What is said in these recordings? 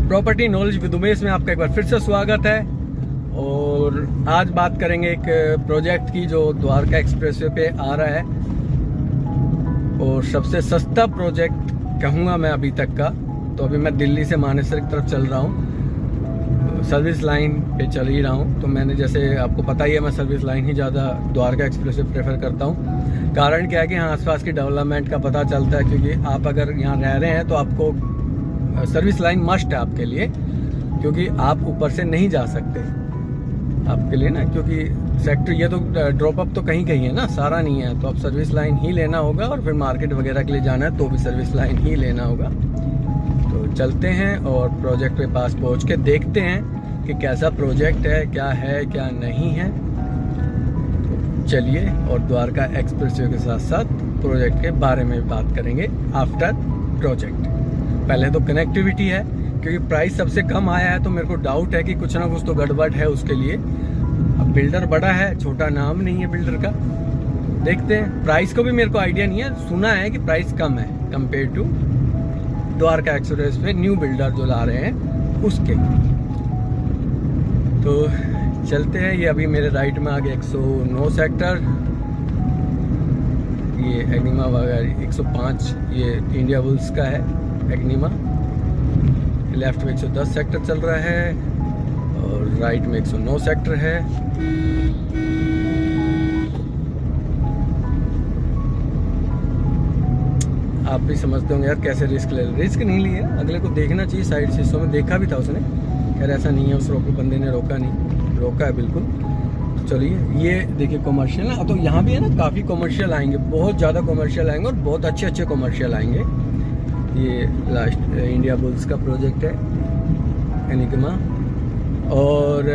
Property knowledge with Umesh में आपका एक बार फिर से स्वागत है। और आज बात करेंगे एक प्रोजेक्ट की जो द्वारका एक्सप्रेसवे पे आ रहा है और सबसे सस्ता प्रोजेक्ट कहूँगा मैं अभी तक का। तो अभी मैं दिल्ली से मानेसर की तरफ चल रहा हूँ, सर्विस लाइन पे चल ही रहा हूँ। तो मैंने जैसे आपको पता ही है मैं सर्विस लाइन ही ज़्यादा द्वारका एक्सप्रेसवे प्रेफर करता हूँ। कारण क्या है कि यहाँ आसपास की डेवलपमेंट का पता चलता है, क्योंकि आप अगर यहाँ रह रहे हैं तो आपको सर्विस लाइन मस्ट है आपके लिए, क्योंकि आप ऊपर से नहीं जा सकते आपके लिए ना, क्योंकि सेक्टर ये तो ड्रॉप अप तो कहीं कहीं है ना, सारा नहीं है। तो अब सर्विस लाइन ही लेना होगा और फिर मार्केट वगैरह के लिए जाना है तो भी सर्विस लाइन ही लेना होगा। तो चलते हैं और प्रोजेक्ट के पास पहुंच के देखते हैं कि कैसा प्रोजेक्ट है क्या नहीं है। तो चलिए और द्वारका एक्सप्रेसवे के साथ साथ प्रोजेक्ट के बारे में बात करेंगे आफ्टर प्रोजेक्ट। पहले तो कनेक्टिविटी है, क्योंकि प्राइस सबसे कम आया है तो मेरे को डाउट है कि कुछ ना कुछ तो गड़बड़ है उसके लिए। अब बिल्डर बड़ा है, छोटा नाम नहीं है बिल्डर का। देखते हैं, प्राइस को भी मेरे को आइडिया नहीं है, सुना है कि प्राइस कम है कंपेयर टू द्वारका एक्सप्रेस पे न्यू बिल्डर जो ला रहे हैं उसके। तो चलते हैं। ये अभी मेरे राइट में आ गया 109 सेक्टर, ये एग्निमा वगैरह 105 ये इंडिया बुल्स का है एग्निमा। लेफ्ट में 110 सेक्टर चल रहा है और राइट में 109 सेक्टर है। आप भी समझते होंगे यार कैसे रिस्क रिस्क नहीं लिया, अगले को देखना चाहिए। साइड शीशों में देखा भी था उसने, खैर ऐसा नहीं है उस बंदे ने रोका नहीं, रोका है बिल्कुल। तो चलिए ये देखिए कॉमर्शियल ना, तो यहाँ भी है ना काफ़ी कॉमर्शियल आएंगे, बहुत ज़्यादा कॉमर्शियल आएंगे और बहुत अच्छे कॉमर्शियल आएंगे। ये लास्ट इंडिया बुल्स का प्रोजेक्ट है एनिग्मा। और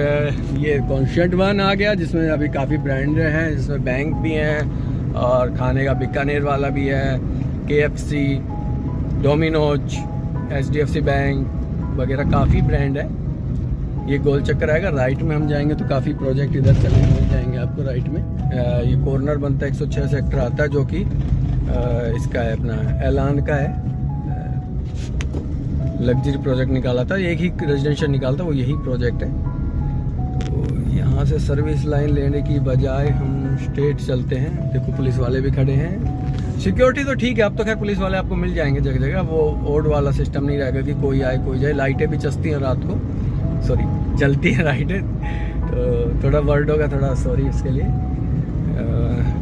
ये कॉन्शियंट वन आ गया जिसमें अभी काफ़ी ब्रांड हैं, जिसमें बैंक भी हैं और खाने का बीकानेर वाला भी है, KFC, डोमिनोज, HDFC बैंक वगैरह काफ़ी ब्रांड है। ये गोल चक्कर आएगा, राइट में हम जाएंगे तो काफ़ी प्रोजेक्ट इधर चले मिल जाएंगे आपको राइट में। ये कॉर्नर बनता है 106 सेक्टर आता है, जो कि इसका है अपना ऐलान का है, लग्जरी प्रोजेक्ट निकाला था, एक ही रेजिडेंशियल निकालता वो यही प्रोजेक्ट है। तो यहाँ से सर्विस लाइन लेने की बजाय हम स्ट्रेट चलते हैं। देखो पुलिस वाले भी खड़े हैं, सिक्योरिटी तो ठीक है, अब तो खैर पुलिस वाले आपको मिल जाएंगे जगह जगह, वो ओड वाला सिस्टम नहीं रहेगा कि कोई आए कोई जाए। लाइटें भी चलती हैं रात को, सॉरी चलती हैं लाइटें, तो थोड़ा वर्ड होगा, थोड़ा सॉरी इसके लिए।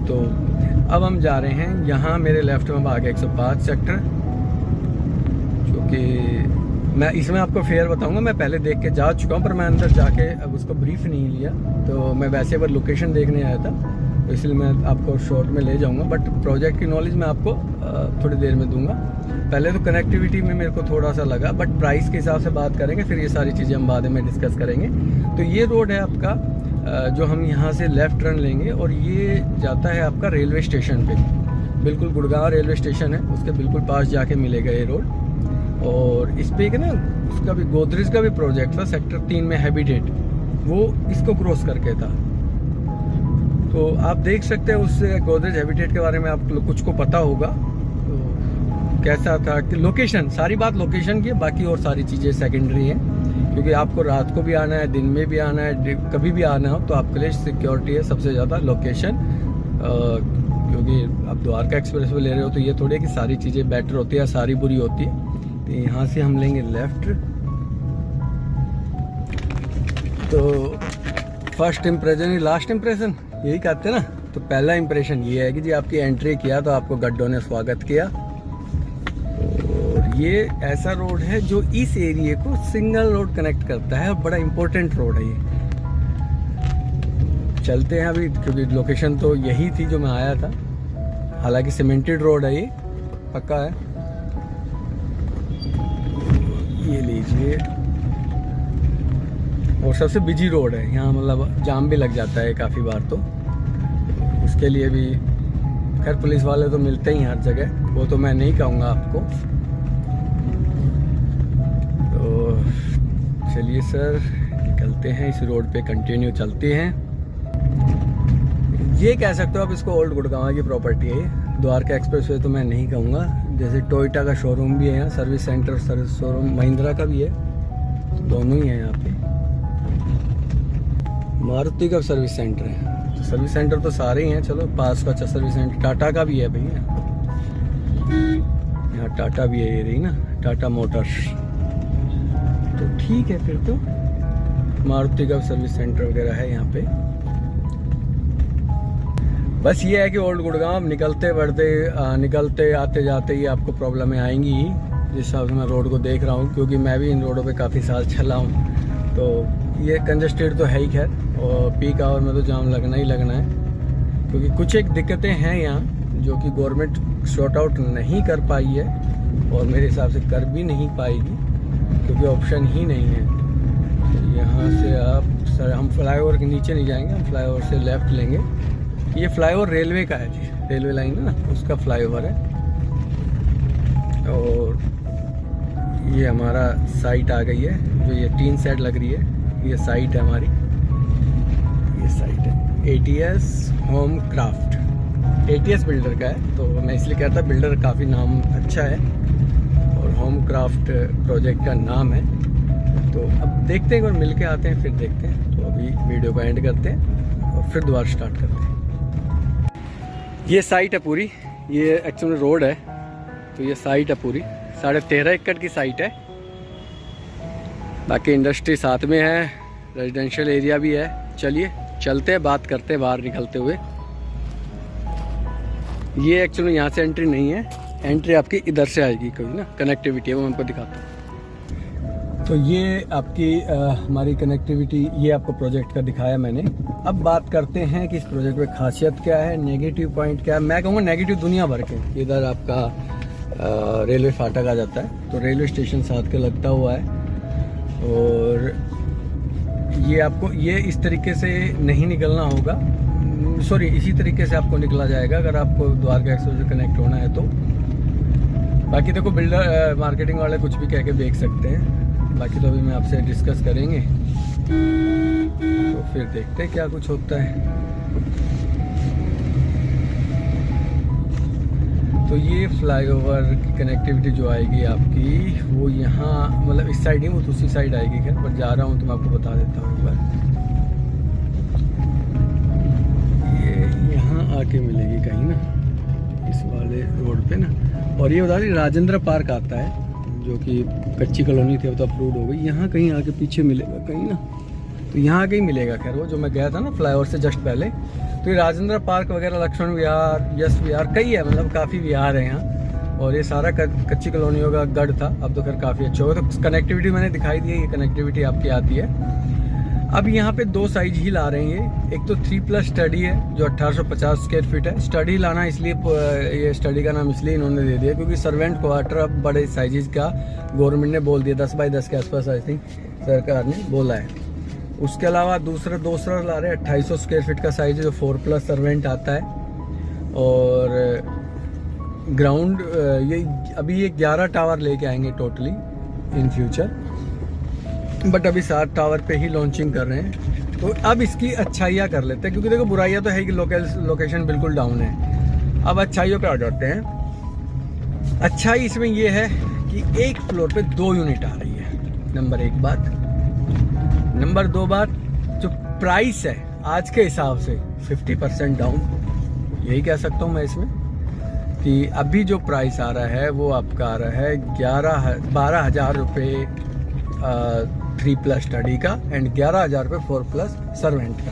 तो अब हम जा रहे हैं, यहाँ मेरे लेफ्ट में आ गया 105 सेक्टर, कि मैं इसमें आपको फेयर बताऊंगा। मैं पहले देख के जा चुका हूँ पर मैं अंदर जाके अब उसको ब्रीफ नहीं लिया, तो मैं वैसे पर लोकेशन देखने आया था, तो इसलिए मैं आपको शॉर्ट में ले जाऊंगा। बट प्रोजेक्ट की नॉलेज मैं आपको थोड़ी देर में दूंगा। पहले तो कनेक्टिविटी में मेरे को थोड़ा सा लगा, बट प्राइस के हिसाब से बात करेंगे, फिर ये सारी चीज़ें हम बाद में डिस्कस करेंगे। तो ये रोड है आपका, जो हम यहाँ से लेफ़्ट टर्न लेंगे और ये जाता है आपका रेलवे स्टेशन पर। बिल्कुल गुड़गांव रेलवे स्टेशन है, उसके बिल्कुल पास जाके मिलेगा ये रोड। और इस पे एक ना उसका भी गोदरेज का भी प्रोजेक्ट था सेक्टर 3 में, हैबिटेट, वो इसको क्रॉस करके था। तो आप देख सकते हैं उस गोदरेज हैबिटेट के बारे में आप कुछ को पता होगा। तो कैसा था कि लोकेशन, सारी बात लोकेशन की है, बाकी और सारी चीज़ें सेकेंडरी हैं, क्योंकि आपको रात को भी आना है, दिन में भी आना है, कभी भी आना हो, तो आपके लिए सिक्योरिटी है सबसे ज़्यादा लोकेशन। क्योंकि आप द्वारका एक्सप्रेस वे ले रहे हो तो ये थोड़ी कि सारी चीज़ें बेटर होती है, सारी बुरी होती है। यहाँ से हम लेंगे लेफ्ट। तो फर्स्ट इम्प्रेशन ही लास्ट इम्प्रेशन, यही कहते हैं ना। तो पहला इम्प्रेशन ये है कि जी आपकी एंट्री किया तो आपको गड्ढों ने स्वागत किया। और ये ऐसा रोड है जो इस एरिया को सिंगल रोड कनेक्ट करता है और बड़ा इम्पोर्टेंट रोड है ये। चलते हैं अभी, क्योंकि लोकेशन तो यही थी जो मैं आया था, हालांकि सीमेंटेड रोड है, ये पक्का है। ये लीजिए, और सबसे बिजी रोड है यहाँ, मतलब जाम भी लग जाता है काफ़ी बार। तो उसके लिए भी खैर पुलिस वाले तो मिलते ही हैं हर जगह, वो तो मैं नहीं कहूँगा आपको। तो चलिए सर निकलते हैं, इस रोड पे कंटिन्यू चलते हैं। ये कह सकते हो आप इसको ओल्ड गुड़गांव की प्रॉपर्टी है। द्वारका एक्सप्रेस वे तो मैं नहीं कहूँगा, जैसे टोयोटा का शोरूम भी है यहाँ, service centre service showroom Mahindra का भी है, दोनों ही है यहाँ पे। मारुति का सर्विस सेंटर है, तो सर्विस सेंटर तो सारे ही हैं। चलो पास का अच्छा सर्विस सेंटर टाटा का भी है भैया, यहाँ टाटा भी है, ये रही ना टाटा मोटर्स। तो ठीक है, फिर तो मारुति का सर्विस सेंटर वगैरह है यहाँ पे। बस ये है कि ओल्ड गुड़गांव निकलते आते जाते ही आपको प्रॉब्लमें आएंगी ही, जिस हिसाब से मैं रोड को देख रहा हूँ, क्योंकि मैं भी इन रोडों पे काफ़ी साल चला हूँ। तो ये कंजस्टेड तो है ही खैर, और पीक आवर में तो जाम लगना ही लगना है, क्योंकि कुछ एक दिक्कतें हैं यहाँ जो कि गवर्नमेंट सॉर्ट आउट नहीं कर पाई है, और मेरे हिसाब से कर भी नहीं पाएगी, क्योंकि ऑप्शन ही नहीं है। तो यहाँ से हम फ्लाईओवर के नीचे नहीं जाएंगे, हम फ्लाईओवर से लेफ़्ट लेंगे। ये फ्लाईओवर रेलवे का है जी, रेलवे लाइन है ना, उसका फ्लाईओवर है। और ये हमारा साइट आ गई है, जो ये 3 सेट लग रही है, ये साइट है हमारी, ये साइट है ATS home craft. ATS builder का है, तो मैं इसलिए कहता बिल्डर काफ़ी नाम अच्छा है, और होम क्राफ्ट प्रोजेक्ट का नाम है। तो अब देखते हैं, एक बार मिल के आते हैं फिर देखते हैं। तो अभी वीडियो को एंड करते हैं और फिर दोबारा स्टार्ट करते हैं। ये साइट है पूरी, ये एक्चुअली रोड है, तो ये साइट है पूरी 13.5 एकड़ की साइट है। बाकी इंडस्ट्री साथ में है, रेजिडेंशियल एरिया भी है। चलिए चलते हैं, बात करते हैं बाहर निकलते हुए। ये एक्चुअली यहाँ से एंट्री नहीं है, एंट्री आपकी इधर से आएगी, कोई ना कनेक्टिविटी है, वो मैं आपको दिखाता हूँ। तो ये आपकी हमारी कनेक्टिविटी, ये आपको प्रोजेक्ट का दिखाया मैंने। अब बात करते हैं कि इस प्रोजेक्ट में खासियत क्या है, नेगेटिव पॉइंट क्या है। मैं कहूँगा नेगेटिव दुनिया भर के। इधर आपका रेलवे फाटक आ जाता है, तो रेलवे स्टेशन साथ के लगता हुआ है, और ये आपको ये इस तरीके से नहीं निकलना होगा, सॉरी इसी तरीके से आपको निकला जाएगा अगर आपको द्वारका एक्सप्रेस से कनेक्ट होना है तो। बाकी देखो बिल्डर मार्केटिंग वाले कुछ भी कह के बेच सकते हैं, बाकी तो अभी मैं आपसे डिस्कस करेंगे, तो फिर देखते हैं क्या कुछ होता है। तो ये फ्लाईओवर की कनेक्टिविटी जो आएगी आपकी, वो यहाँ मतलब इस साइड ही, वो दूसरी साइड आएगी। खैर पर जा रहा हूँ तो मैं आपको बता देता हूँ एक बार। ये यहाँ आके मिलेगी कहीं ना, इस वाले रोड पे ना। और ये बता दें राजेंद्र पार्क आता है, जो कि कच्ची कॉलोनी थी, अब तो अप्रूव हो गई। यहाँ कहीं आके पीछे मिलेगा कहीं ना, तो यहाँ कहीं मिलेगा। खैर वो जो मैं गया था ना फ्लाईओवर से जस्ट पहले, तो ये राजेंद्र पार्क वगैरह, लक्ष्मण विहार, यश विहार, कई है, मतलब काफ़ी विहार है यहाँ। और ये सारा कच्ची कॉलोनियों का गढ़ था, अब तो खैर काफ़ी अच्छा होगा। तो कनेक्टिविटी मैंने दिखाई दी है, ये कनेक्टिविटी आपकी आती है। अब यहाँ पे 2 साइज ही ला रहे हैं। एक तो 3+ स्टडी है जो 1850 स्क्वायर फीट है। स्टडी लाना इसलिए, ये स्टडी का नाम इसलिए इन्होंने दे दिया क्योंकि सर्वेंट क्वार्टर अब बड़े साइजेज का गवर्नमेंट ने बोल दिया, 10 बाई 10 के आसपास आई थिंक सरकार ने बोला है। उसके अलावा दूसरा ला रहे हैं 2800 स्क्वायर फीट का साइज है, जो 4+ सर्वेंट आता है। और ग्राउंड ये अभी ये 11 टावर लेके आएंगे टोटली इन फ्यूचर, बट अभी 7 टावर पे ही लॉन्चिंग कर रहे हैं। तो अब इसकी अच्छाइयाँ कर लेते हैं, क्योंकि देखो बुराइयाँ तो है कि लोकेशन बिल्कुल डाउन है। अब अच्छाइयों पे आ जाते हैं। अच्छाई इसमें ये है कि एक फ्लोर पे 2 यूनिट आ रही है, नंबर 1 बात। नंबर 2 बात, जो प्राइस है आज के हिसाब से 50% डाउन, यही कह सकता हूँ मैं इसमें, कि अभी जो प्राइस आ रहा है वो आपका आ रहा है 12,000 रुपये 3+ स्टडी का, एंड 11,000 रुपये 4+ सर्वेंट का।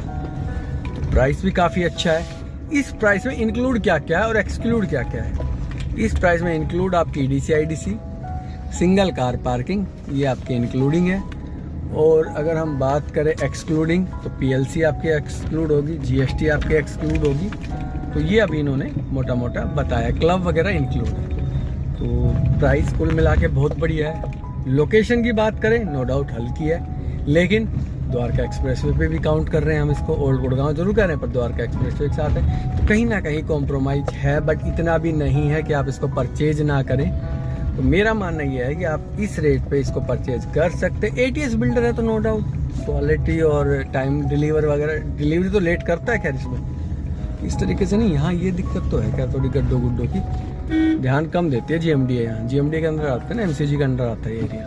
तो प्राइस भी काफ़ी अच्छा है। इस प्राइस में इंक्लूड क्या क्या है और एक्सक्लूड क्या क्या है? इस प्राइस में इंक्लूड आपकी EDC IDC, single car parking, ये आपके इंक्लूडिंग है। और अगर हम बात करें एक्सक्लूडिंग, तो PLC आपके एक्सक्लूड होगी, GST आपके एक्सक्लूड होगी। तो ये अभी इन्होंने मोटा मोटा बताया, क्लब वगैरह इंक्लूड है। तो प्राइस कुल मिला के बहुत बढ़िया है। लोकेशन की बात करें, नो डाउट हल्की है, लेकिन द्वारका एक्सप्रेसवे पे भी काउंट कर रहे हैं हम इसको। ओल्ड गुड़गांव जरूर कर रहे हैं, पर द्वारका एक्सप्रेसवे के साथ है, तो कहीं ना कहीं कॉम्प्रोमाइज है, बट इतना भी नहीं है कि आप इसको परचेज ना करें। तो मेरा मानना यह है कि आप इस रेट पे इसको परचेज कर सकते। ATS बिल्डर है तो नो डाउट क्वालिटी और टाइम डिलीवर वगैरह, डिलीवरी तो लेट करता है खैर इसमें, इस तरीके से नहीं। यहाँ ये दिक्कत तो है क्या, थोड़ी गड्ढों गुड्ढों की ध्यान कम देती है। GMD है यहाँ, GMD के अंदर आता है ना, MCG के अंदर आता है ये एरिया।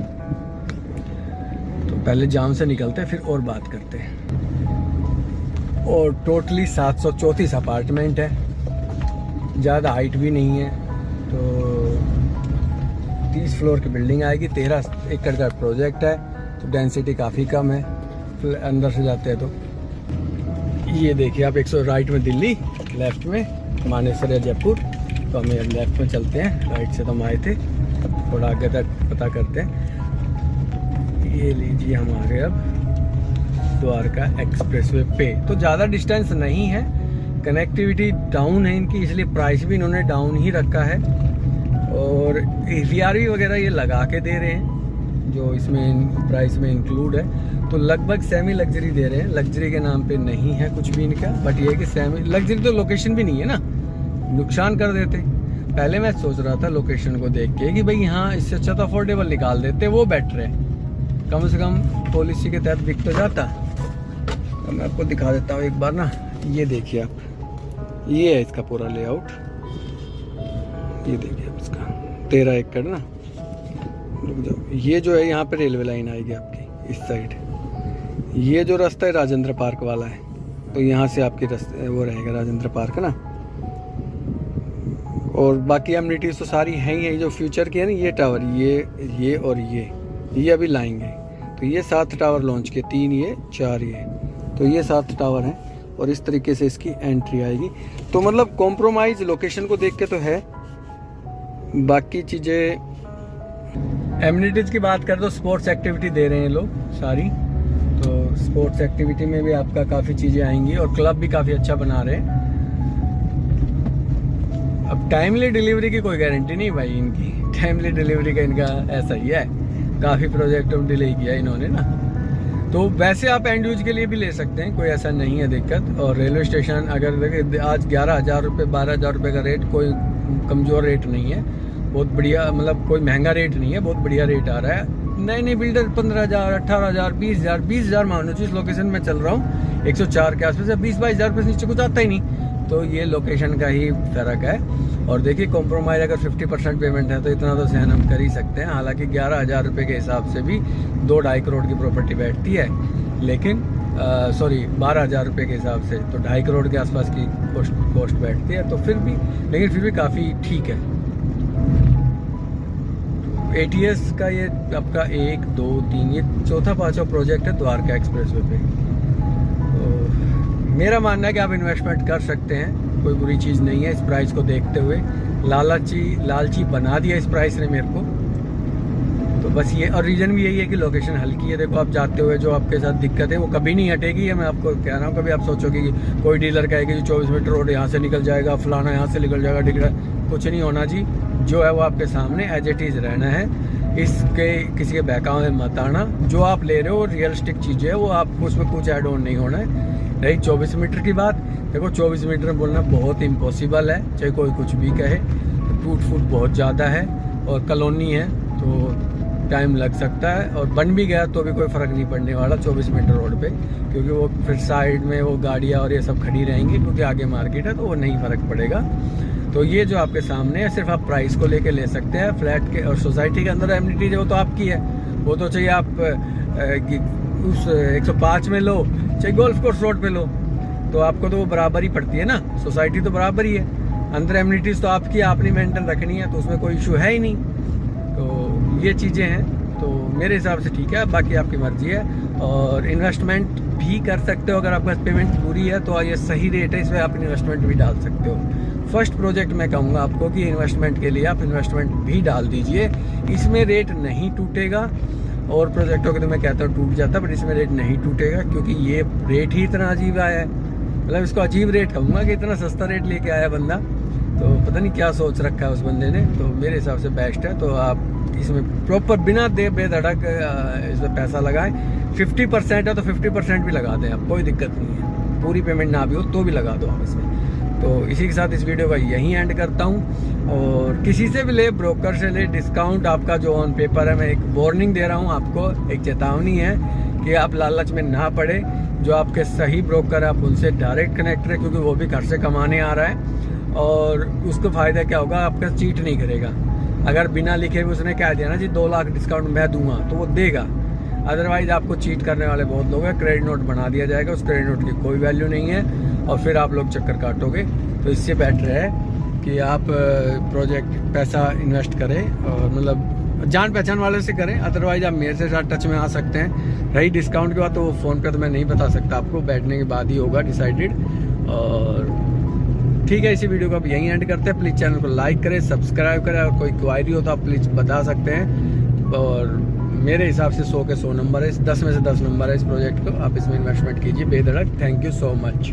तो पहले जाम से निकलते हैं फिर और बात करते हैं। और टोटली 734 अपार्टमेंट है, ज़्यादा हाइट भी नहीं है, तो 30 फ्लोर की बिल्डिंग आएगी। 13 एकड़ का प्रोजेक्ट है, तो डेंसिटी काफ़ी कम है। फिर अंदर से जाते हैं तो ये देखिए आप, 100 राइट में दिल्ली, लेफ्ट में मानेसर या जयपुर। तो हमें अब लेफ्ट में चलते हैं, राइट से तो हम आए थे, थोड़ा आगे तक पता करते हैं। ये लीजिए हम आ गए अब द्वारका एक्सप्रेसवे पे। तो ज़्यादा डिस्टेंस नहीं है, कनेक्टिविटी डाउन है इनकी, इसलिए प्राइस भी इन्होंने डाउन ही रखा है। और VRV वगैरह ये लगा के दे रहे हैं जो इसमें प्राइस में इंक्लूड है। तो लगभग सेमी लग्जरी दे रहे हैं, लग्जरी के नाम पे नहीं है कुछ भी इनका। बट ये कि सेमी लग्जरी, तो लोकेशन भी नहीं है ना, नुकसान कर देते। पहले मैं सोच रहा था लोकेशन को देख के कि भाई यहाँ इससे अच्छा तो अफोर्डेबल निकाल देते, वो बेटर है, कम से कम पॉलिसी के तहत बिक तो जाता। तो मैं आपको दिखा देता हूँ एक बार ना, ये देखिए आप, ये है इसका पूरा लेआउट। ये देखिए आप इसका 13 एकड़ ना, रुक जाओ। ये जो है यहाँ पे रेलवे लाइन आएगी आपकी इस साइड। ये जो रास्ता है राजेंद्र पार्क वाला है, तो यहाँ से आपके रास्ते वो रहेगा राजेंद्र पार्क ना। और बाकी एमिनिटीज तो सारी हैं ही है। जो फ्यूचर की है ना, ये टावर, ये और ये अभी लाएंगे। तो ये 7 टावर लॉन्च किए, 3 ये 4 ये, तो ये 7 टावर हैं। और इस तरीके से इसकी एंट्री आएगी। तो मतलब कॉम्प्रोमाइज़ लोकेशन को देख के तो है। बाकी चीज़ें एमिनिटीज़ की बात करें तो स्पोर्ट्स एक्टिविटी दे रहे हैं लोग सारी। तो स्पोर्ट्स एक्टिविटी में भी आपका काफ़ी चीज़ें आएंगी, और क्लब भी काफ़ी अच्छा बना रहे हैं। अब टाइमली डिलीवरी की कोई गारंटी नहीं भाई इनकी, टाइमली डिलीवरी का इनका ऐसा ही है। काफ़ी प्रोजेक्ट डिले किया इन्होंने ना। तो वैसे आप एंड यूज के लिए भी ले सकते हैं, कोई ऐसा नहीं है दिक्कत। और रेलवे स्टेशन अगर आज 11,000 रुपये 12,000 रुपये का रेट कोई कमज़ोर रेट नहीं है, बहुत बढ़िया, मतलब कोई महंगा रेट नहीं है, बहुत बढ़िया रेट आ रहा है। नए बिल्डर 15,000 18,000 20,000 मानो, जिस लोकेशन में चल रहा हूँ 104 के आसपास, 20-22 हज़ार रुपये से नीचे कुछ आता ही नहीं। तो ये लोकेशन का ही फ़र्क है। और देखिए कॉम्प्रोमाइज़ अगर 50% पेमेंट है तो इतना तो सहन हम कर ही सकते हैं। हालांकि 11,000 रुपये के हिसाब से भी 2-2.5 करोड़ की प्रॉपर्टी बैठती है, लेकिन 12,000 रुपये के हिसाब से तो 2.5 करोड़ के आसपास की कॉस्ट बैठती है। तो फिर भी काफ़ी ठीक है। ATS का ये आपका 1, 2, 3 ये चौथा 5वां प्रोजेक्ट है द्वारका एक्सप्रेसवे पे। तो मेरा मानना है कि आप इन्वेस्टमेंट कर सकते हैं, कोई बुरी चीज़ नहीं है। इस प्राइस को देखते हुए लालची बना दिया इस प्राइस ने मेरे को। तो बस ये, और रीज़न भी यही है कि लोकेशन हल्की है। देखो आप जाते हुए जो आपके साथ दिक्कत है वो कभी नहीं हटेगी, है मैं आपको कह रहा हूँ। कभी आप सोचोगे कि कोई डीलर कहेगा कि 24 मीटर रोड यहाँ से निकल जाएगा, फलाना यहाँ से निकल जाएगा, डिगड़ा, कुछ नहीं होना जी। जो है वो आपके सामने एज इट इज़ रहना है। इसके किसी के बहकावे में मत आना। जो आप ले रहे हो रियलिस्टिक चीज़ें है, वो आपको उसमें कुछ ऐड ऑन नहीं होना है। रही 24 मीटर की बात, देखो 24 मीटर बोलना बहुत इम्पॉसिबल है, चाहे कोई कुछ भी कहे। टूट फूट बहुत ज़्यादा है और कॉलोनी है, तो टाइम लग सकता है। और बन भी गया तो भी कोई फ़र्क नहीं पड़ने वाला 24 मीटर रोड पे, क्योंकि वो फिर साइड में वो गाड़ियाँ और ये सब खड़ी रहेंगी, क्योंकि आगे मार्केट है, तो वो नहीं फ़र्क पड़ेगा। तो ये जो आपके सामने है, सिर्फ आप प्राइस को लेके ले सकते हैं। फ्लैट के और सोसाइटी के अंदर एमिनिटीज वो तो आपकी है, वो तो चाहिए आप उस 105 में लो, चाहे गोल्फ कोर्स रोड पे लो, तो आपको तो वो बराबर ही पड़ती है ना। सोसाइटी तो बराबर ही है, अंदर एमिनिटीज़ तो आपकी, आपने मेंटेन रखनी है, तो उसमें कोई इशू है ही नहीं। तो ये चीज़ें हैं, तो मेरे हिसाब से ठीक है। बाकी आपकी मर्जी है। और इन्वेस्टमेंट भी कर सकते हो, अगर आपके पास पेमेंट पूरी है तो ये सही रेट है, इसमें आप इन्वेस्टमेंट भी डाल सकते हो। फर्स्ट प्रोजेक्ट मैं कहूँगा आपको कि इन्वेस्टमेंट के लिए आप इन्वेस्टमेंट भी डाल दीजिए, इसमें रेट नहीं टूटेगा। और प्रोजेक्टों के तो मैं कहता हूँ टूट जाता, बट इसमें रेट नहीं टूटेगा, क्योंकि ये रेट ही इतना अजीब आया है। मतलब इसको अजीब रेट कहूँगा कि इतना सस्ता रेट लेके आया बंदा, तो पता नहीं क्या सोच रखा है उस बंदे ने। तो मेरे हिसाब से बेस्ट है। तो आप इसमें प्रॉपर बिना बेधड़क इसमें पैसा लगाएं। 50% है तो 50% भी लगा दें आप, कोई दिक्कत नहीं है। पूरी पेमेंट ना भी हो तो भी लगा दो आप इसमें। तो इसी के साथ इस वीडियो का यहीं एंड करता हूँ। और किसी से भी ले, ब्रोकर से ले, डिस्काउंट आपका जो ऑन पेपर है, मैं एक वार्निंग दे रहा हूँ आपको, एक चेतावनी है कि आप लालच में ना पड़े। जो आपके सही ब्रोकर है आप उनसे डायरेक्ट कनेक्ट रहे, क्योंकि वो भी घर से कमाने आ रहा है। और उसको फ़ायदा क्या होगा, आपका चीट नहीं करेगा। अगर बिना लिखे भी उसने कह दिया ना जी 2 लाख डिस्काउंट मैं दूंगा, तो वो देगा। अदरवाइज आपको चीट करने वाले बहुत लोग हैं, क्रेडिट नोट बना दिया जाएगा, उस क्रेडिट नोट की कोई वैल्यू नहीं है और फिर आप लोग चक्कर काटोगे। तो इससे बेटर है कि आप प्रोजेक्ट पैसा इन्वेस्ट करें और मतलब जान पहचान वाले से करें, अदरवाइज आप मेरे से साथ टच में आ सकते हैं। रही डिस्काउंट की बात, तो वो फ़ोन पे तो मैं नहीं बता सकता आपको, बैठने के बाद ही होगा डिसाइडेड। और ठीक है, इसी वीडियो को आप यहीं एंड करते हैं। प्लीज़ चैनल को लाइक करें, सब्सक्राइब करें, और कोई क्वायरी हो तो आप प्लीज़ बता सकते हैं। और मेरे हिसाब से 100 के 100 नंबर है, 10 में से 10 नंबर है इस प्रोजेक्ट को। आप इसमें इन्वेस्टमेंट कीजिए बेधड़क। Thank you so much.